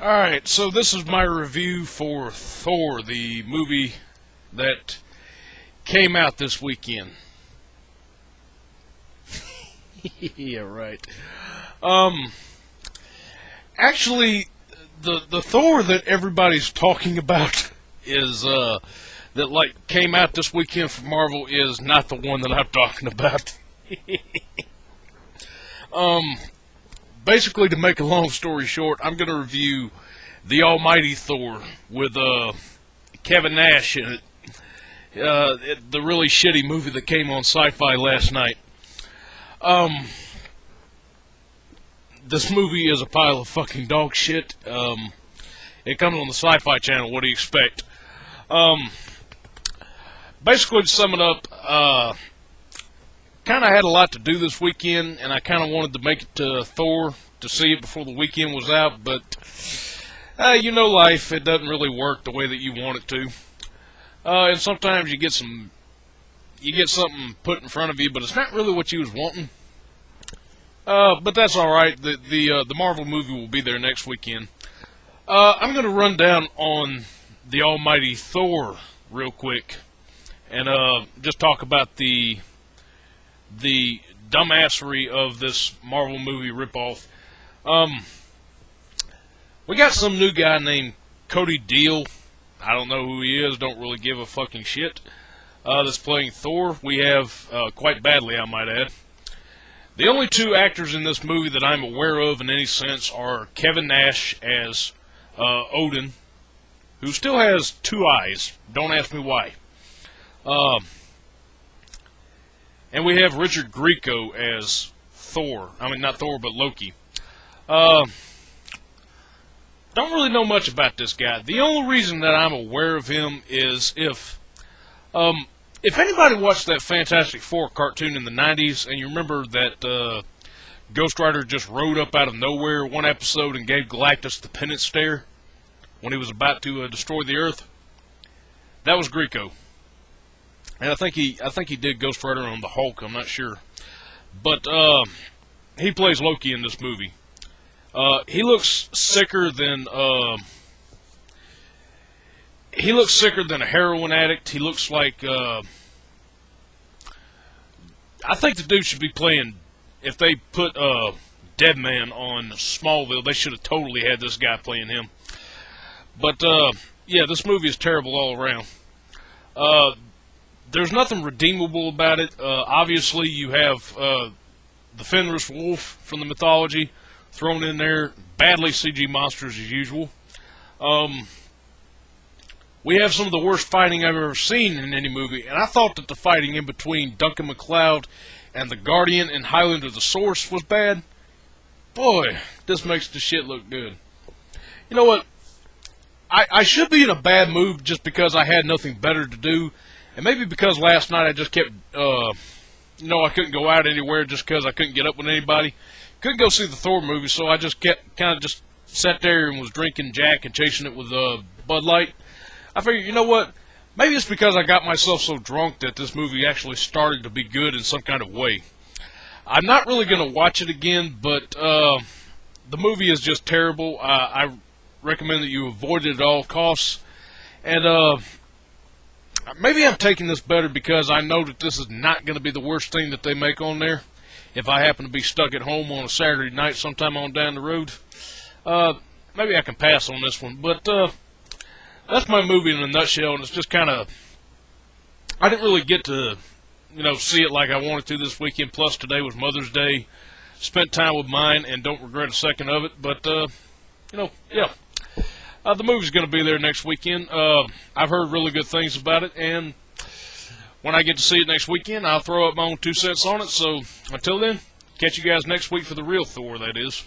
Alright, so this is my review for Thor, the movie that came out this weekend. Yeah, right. Actually, the Thor that everybody's talking about is, that came out this weekend from Marvel is not the one that I'm talking about. Basically, to make a long story short, I'm going to review The Almighty Thor with Kevin Nash in it. The really shitty movie that came on Syfy last night. This movie is a pile of fucking dog shit. It comes on the Syfy channel. What do you expect? Basically, to sum it up, kind of had a lot to do this weekend, and I kind of wanted to make it to Thor to see it before the weekend was out, but you know life, it doesn't really work the way that you want it to. And sometimes you get something put in front of you, but it's not really what you was wanting. But that's alright. The Marvel movie will be there next weekend. I'm going to run down on The Almighty Thor real quick, and just talk about the dumbassery of this Marvel movie ripoff. We got some new guy named Cody Deal. I don't know who he is, don't really give a fucking shit. That's playing Thor. We have, quite badly I might add. The only two actors in this movie that I'm aware of in any sense are Kevin Nash as Odin, who still has two eyes. Don't ask me why. And we have Richard Grieco as Thor. I mean, not Thor, but Loki. Don't really know much about this guy. The only reason that I'm aware of him is if anybody watched that Fantastic Four cartoon in the 90s, and you remember that Ghost Rider just rode up out of nowhere one episode and gave Galactus the penance stare when he was about to destroy the Earth, that was Grieco. And I think he did Ghost Rider on the Hulk. I'm not sure, but he plays Loki in this movie. He looks sicker than a heroin addict. He looks like I think the dude should be playing. If they put Dead Man on Smallville, they should have totally had this guy playing him. But yeah, this movie is terrible all around. There's nothing redeemable about it. Obviously, you have the Fenris wolf from the mythology thrown in there. Badly CG monsters as usual. We have some of the worst fighting I've ever seen in any movie, and I thought that the fighting in between Duncan MacLeod and the Guardian and Highlander the Source was bad. Boy, this makes the shit look good. You know what? I should be in a bad mood just because I had nothing better to do. And maybe because last night I just kept, I couldn't go out anywhere just because I couldn't get up with anybody. Couldn't go see the Thor movie, so I just just sat there and was drinking Jack and chasing it with Bud Light. I figured, you know what? Maybe it's because I got myself so drunk that this movie actually started to be good in some kind of way. I'm not really going to watch it again, but the movie is just terrible. I recommend that you avoid it at all costs. And maybe I'm taking this better because I know that this is not going to be the worst thing that they make on there. If I happen to be stuck at home on a Saturday night sometime on down the road, maybe I can pass on this one. But that's my movie in a nutshell, and it's just kind of, I didn't really get to, see it like I wanted to this weekend. Plus, today was Mother's Day. Spent time with mine and don't regret a second of it. But, yeah. The movie's going to be there next weekend. I've heard really good things about it, and when I get to see it next weekend, I'll throw up my own 2 cents on it. So, until then, catch you guys next week for the real Thor, that is.